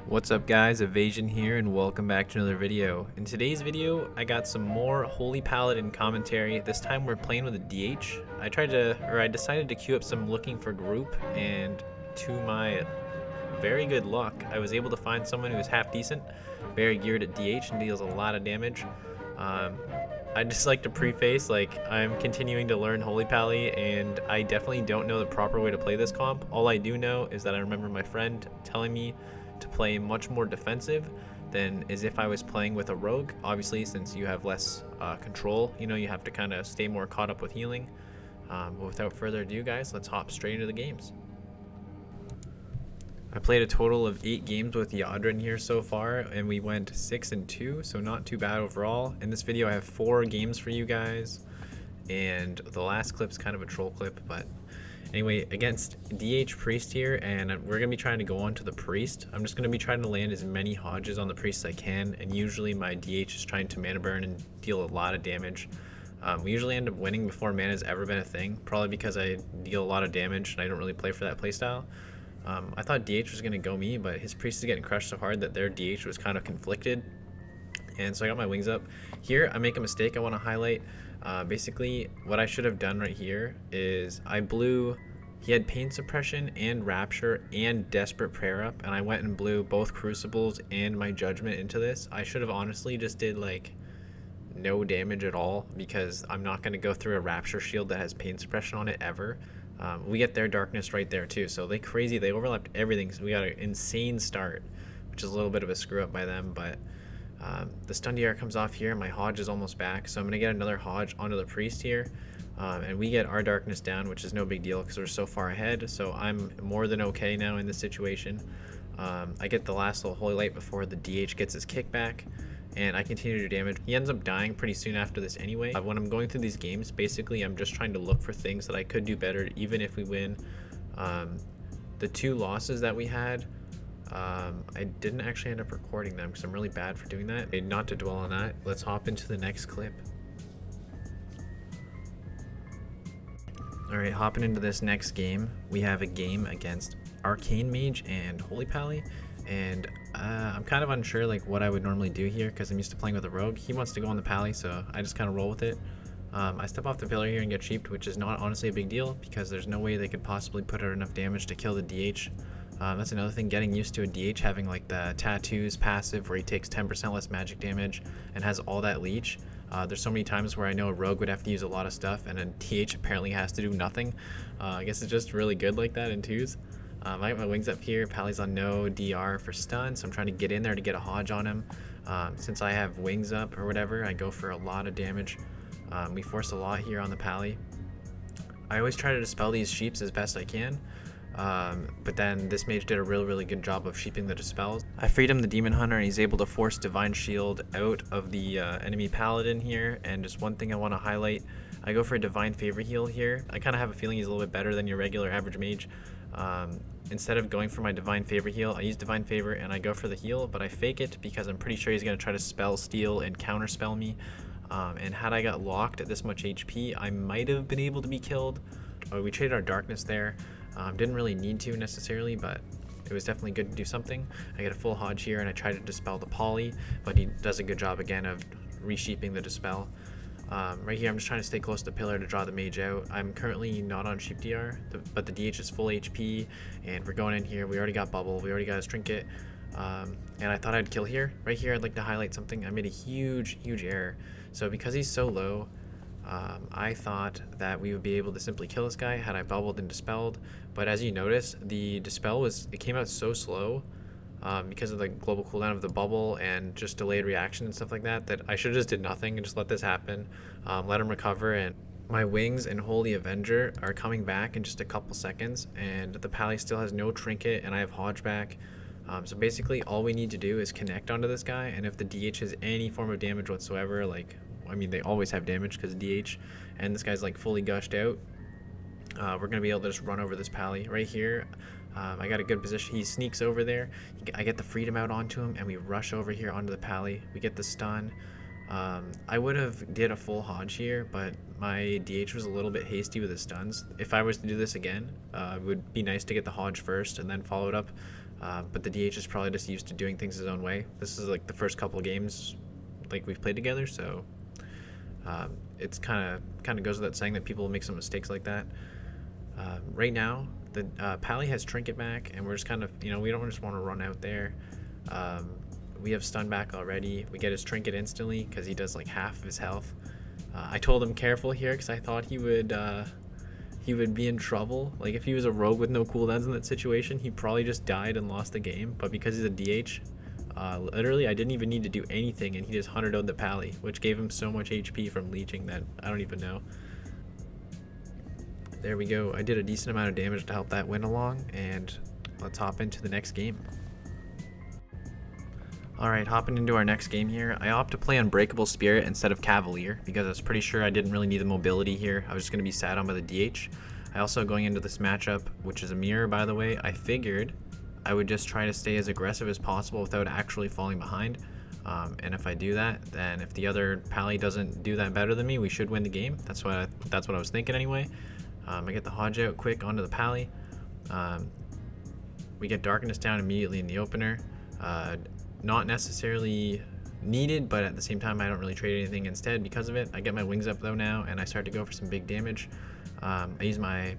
What's up guys, Evasion here and welcome back to another video. In today's video, I got some more Holy Paladin commentary. This time we're playing with a DH. I decided to queue up some looking for group, and to my very good luck, I was able to find someone who's half decent, very geared at DH and deals a lot of damage. I'd just like to preface, I'm continuing to learn Holy Pally, and I definitely don't know the proper way to play this comp. All I do know is that I remember my friend telling me to play much more defensive than as if I was playing with a rogue. Obviously, since you have less control, you have to kind of stay more caught up with healing. But without further ado, guys, let's hop straight into the games. I played a total of 8 games with Yadrin here so far, and we went 6-2, so not too bad overall. In this video, I have 4 games for you guys, and the last clip's kind of a troll clip, but anyway, against DH Priest here, and we're going to be trying to go on to the Priest. I'm just going to be trying to land as many Hodges on the Priest as I can, and usually my DH is trying to mana burn and deal a lot of damage. We usually end up winning before mana has ever been a thing, probably because I deal a lot of damage and I don't really play for that playstyle. I thought DH was going to go me, but his Priest is getting crushed so hard that their DH was kind of conflicted. And so I got my wings up. Here, I make a mistake I want to highlight. Basically, what I should have done right here is I blew... He had Pain Suppression and Rapture and Desperate Prayer up, and I went and blew both Crucibles and my Judgment into this. I should have honestly just did, no damage at all, because I'm not going to go through a Rapture shield that has Pain Suppression on it ever. We get their Darkness right there too, so they overlapped everything, so we got an insane start, which is a little bit of a screw up by them, but the stun DR comes off here, my Hodge is almost back, so I'm going to get another Hodge onto the Priest here, and we get our Darkness down, which is no big deal because we're so far ahead, so I'm more than okay now in this situation. I get the last little Holy Light before the DH gets his kickback, and I continue to do damage. He ends up dying pretty soon after this anyway. When I'm going through these games, basically I'm just trying to look for things that I could do better even if we win. The 2 losses that we had, I didn't actually end up recording them because I'm really bad for doing that. Not to dwell on that, let's hop into the next clip. Alright, hopping into this next game, we have a game against Arcane Mage and Holy Pally, and I'm kind of unsure what I would normally do here because I'm used to playing with a rogue. He wants to go on the Pally, so I just kind of roll with it. I step off the pillar here and get sheeped, which is not honestly a big deal because there's no way they could possibly put out enough damage to kill the DH. That's another thing, getting used to a DH having the tattoos passive where he takes 10% less magic damage and has all that leech. There's so many times where I know a rogue would have to use a lot of stuff and a DH apparently has to do nothing. I guess it's just really good like that in 2s. I got my wings up here. Pally's on no DR for stun, so I'm trying to get in there to get a Hodge on him. Since I have wings up or whatever, I go for a lot of damage. We force a lot here on the Pally. I always try to dispel these sheeps as best I can, but then this mage did a really good job of sheeping the dispels. I freed him the Demon Hunter, and he's able to force Divine Shield out of the enemy Paladin here. And just one thing I want to highlight, I go for a Divine Favor heal here. I kind of have a feeling he's a little bit better than your regular average mage. Instead of going for my Divine Favor heal, I use Divine Favor and I go for the heal, but I fake it because I'm pretty sure he's going to try to spell steal and counter spell me. And had I got locked at this much HP, I might have been able to be killed. We traded our Darkness there. Didn't really need to necessarily, but it was definitely good to do something. I get a full Hodge here and I try to dispel the Poly, but he does a good job again of resheeping the dispel. Right here I'm just trying to stay close to the pillar to draw the mage out. I'm currently not on sheep DR, but the DH is full HP, and we're going in here. We already got bubble, we already got his trinket, and I thought I'd kill here. Right here I'd like to highlight something. I made a huge error. So because he's so low, I thought that we would be able to simply kill this guy had I bubbled and dispelled, but as you notice, the dispel came out so slow because of the global cooldown of the bubble and just delayed reaction and stuff like that, that I should have just did nothing and just let this happen, let him recover. And my wings and Holy Avenger are coming back in just a couple seconds, and the Pally still has no trinket and I have Hodge back. So basically all we need to do is connect onto this guy, and if the DH has any form of damage whatsoever, they always have damage because DH, and this guy's fully gushed out, we're going to be able to just run over this Pally. Right here, I got a good position. He sneaks over there. I get the freedom out onto him, and we rush over here onto the Pally. We get the stun. I would have did a full Hodge here, but my DH was a little bit hasty with his stuns. If I was to do this again, it would be nice to get the Hodge first and then follow it up. But the DH is probably just used to doing things his own way. This is like the first couple of games like we've played together, so it's kind of goes without saying that people make some mistakes like that. Right now, the Pally has trinket back, and we're just kind of, we don't just want to run out there. We have stun back already. We get his trinket instantly because he does like half of his health. I told him careful here because I thought he would be in trouble. Like if he was a rogue with no cooldowns in that situation, he probably just died and lost the game. But because he's a DH, literally I didn't even need to do anything, and he just 100'd the Pally, which gave him so much HP from leeching that I don't even know. There we go. I did a decent amount of damage to help that win along, and let's hop into the next game. Alright, hopping into our next game here. I opt to play Unbreakable Spirit instead of Cavalier because I was pretty sure I didn't really need the mobility here. I was just going to be sat on by the DH. I also, going into this matchup, which is a mirror by the way, I figured I would just try to stay as aggressive as possible without actually falling behind. And if I do that, then if the other Pally doesn't do that better than me, we should win the game. That's what I was thinking anyway. I get the Hodge out quick onto the Pally. We get Darkness down immediately in the opener. Not necessarily needed, but at the same time I don't really trade anything instead because of it. I get my wings up though now, and I start to go for some big damage. I use my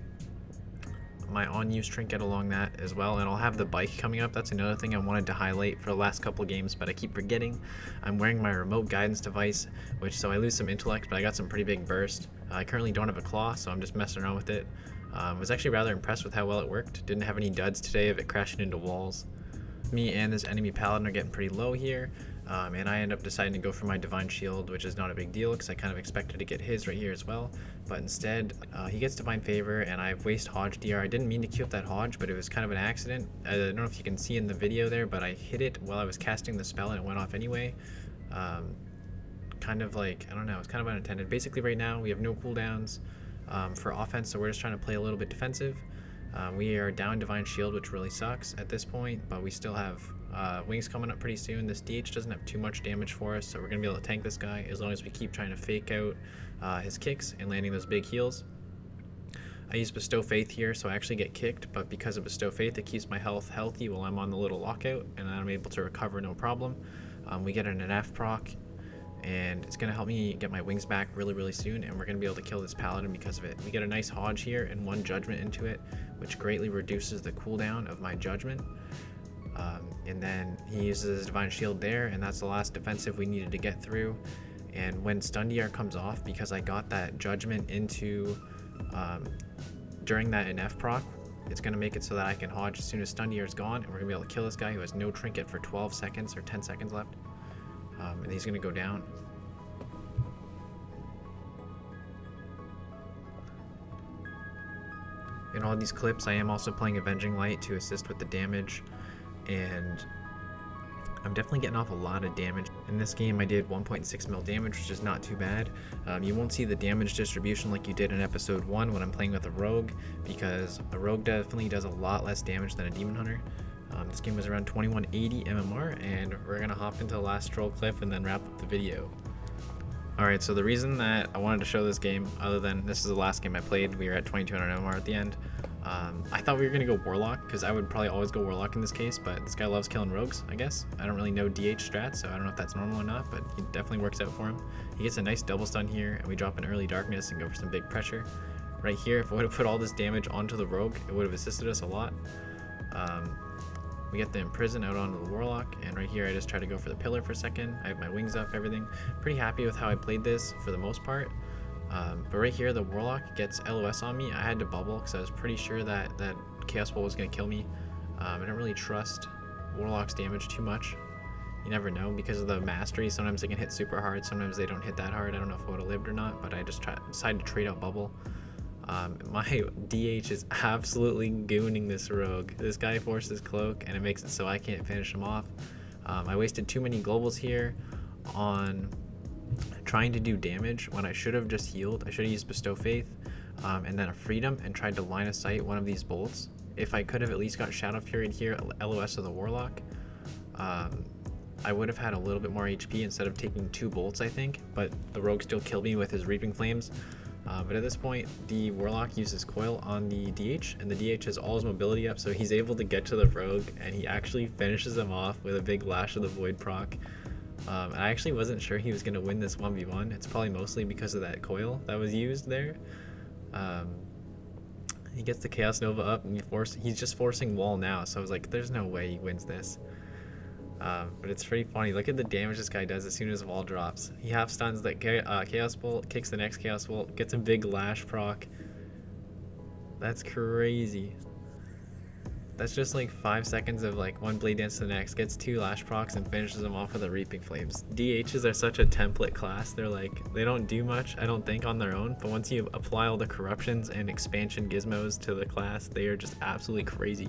on-use trinket along that as well, and I'll have the bike coming up. That's another thing I wanted to highlight for the last couple games, but I keep forgetting. I'm wearing my remote guidance device, so I lose some intellect, but I got some pretty big burst. I currently don't have a claw, so I'm just messing around with it. Was actually rather impressed with how well it worked. Didn't have any duds today of it crashing into walls. Me and this enemy Paladin are getting pretty low here, and I end up deciding to go for my Divine Shield, which is not a big deal because I kind of expected to get his right here as well, but instead he gets Divine Favor, and I waste Hodge DR. I didn't mean to queue up that Hodge, but it was kind of an accident. I don't know if you can see in the video there, but I hit it while I was casting the spell and it went off anyway. Kind of like, I don't know, it's kind of unintended. Basically right now we have no cooldowns for offense, so we're just trying to play a little bit defensive. We are down Divine Shield, which really sucks at this point, but we still have wings coming up pretty soon. This DH doesn't have too much damage for us, so we're going to be able to tank this guy as long as we keep trying to fake out his kicks and landing those big heals. I use Bestow Faith here, so I actually get kicked, but because of Bestow Faith, it keeps my health healthy while I'm on the little lockout, and I'm able to recover no problem. We get an F proc, and it's going to help me get my wings back really soon, and we're going to be able to kill this Paladin because of it. We get a nice Hodge here and one Judgment into it, which greatly reduces the cooldown of my Judgment. And then he uses his Divine Shield there, and that's the last defensive we needed to get through. And when Stun DR comes off, because I got that Judgment into during that NF proc, it's going to make it so that I can Hodge as soon as Stun DR is gone, and we're going to be able to kill this guy who has no trinket for 12 seconds or 10 seconds left. And he's going to go down. In all these clips, I am also playing Avenging Light to assist with the damage, and I'm definitely getting off a lot of damage. In this game, I did 1.6 mil damage, which is not too bad. You won't see the damage distribution like you did in episode 1 when I'm playing with a rogue, because a rogue definitely does a lot less damage than a demon hunter. This game was around 2180 MMR, and we're gonna hop into the last troll clip and then wrap up the video. Alright, so the reason that I wanted to show this game, other than this is the last game I played, we were at 2200 MMR at the end. I thought we were gonna go Warlock, because I would probably always go Warlock in this case, but this guy loves killing rogues, I guess. I don't really know DH strats, so I don't know if that's normal or not, but it definitely works out for him. He gets a nice double stun here, and we drop an early darkness and go for some big pressure. Right here, if I would have put all this damage onto the rogue, it would have assisted us a lot. We get the Imprison out onto the Warlock, and right here I just try to go for the pillar for a second. I have my wings up, everything. Pretty happy with how I played this for the most part. But right here the Warlock gets LOS on me. I had to bubble because I was pretty sure that Chaos Bolt was going to kill me. I don't really trust Warlock's damage too much. You never know, because of the mastery, sometimes they can hit super hard, sometimes they don't hit that hard. I don't know if I would have lived or not, but I just decided to trade out bubble. My DH is absolutely gooning this rogue. This guy forces cloak, and it makes it so I can't finish him off. I wasted too many globals here on trying to do damage when I should have just healed. I should have used Bestow Faith and then a Freedom and tried to line of sight one of these bolts. If I could have at least got Shadow Fury here, LOS of the Warlock, I would have had a little bit more HP instead of taking 2 bolts, I think, but the rogue still killed me with his Reaping Flames. But at this point, the Warlock uses Coil on the DH, and the DH has all his mobility up, so he's able to get to the Rogue, and he actually finishes him off with a big Lash of the Void proc. And I actually wasn't sure he was going to win this 1v1. It's probably mostly because of that Coil that was used there. He gets the Chaos Nova up, and he's just forcing wall now, so I was like, there's no way he wins this. But it's pretty funny. Look at the damage this guy does as soon as wall drops. He half stuns that Chaos Bolt, kicks the next Chaos Bolt, gets a big Lash proc. That's crazy. That's just like 5 seconds of like one Blade Dance to the next, gets 2 Lash procs and finishes them off with a Reaping Flames. DHs are such a template class. They're like, they don't do much, I don't think, on their own, but once you apply all the corruptions and expansion gizmos to the class, they are just absolutely crazy.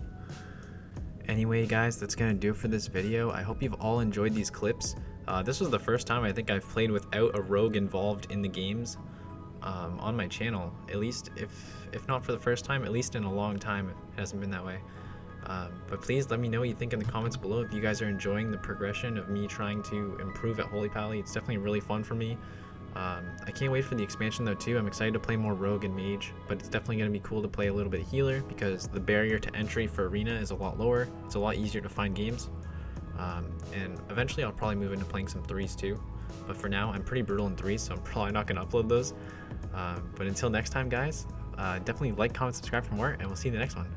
Anyway guys, that's gonna do it for this video. I hope you've all enjoyed these clips. This was the first time I think I've played without a rogue involved in the games on my channel. At least, if not for the first time, at least in a long time. It hasn't been that way. But please let me know what you think in the comments below if you guys are enjoying the progression of me trying to improve at Holy Pally. It's definitely really fun for me. I can't wait for the expansion though too. I'm excited to play more Rogue and Mage, but it's definitely going to be cool to play a little bit of Healer because the barrier to entry for Arena is a lot lower. It's a lot easier to find games. And eventually I'll probably move into playing some 3s too. But for now, I'm pretty brutal in 3s, so I'm probably not going to upload those. But until next time guys, definitely like, comment, subscribe for more, and we'll see you in the next one.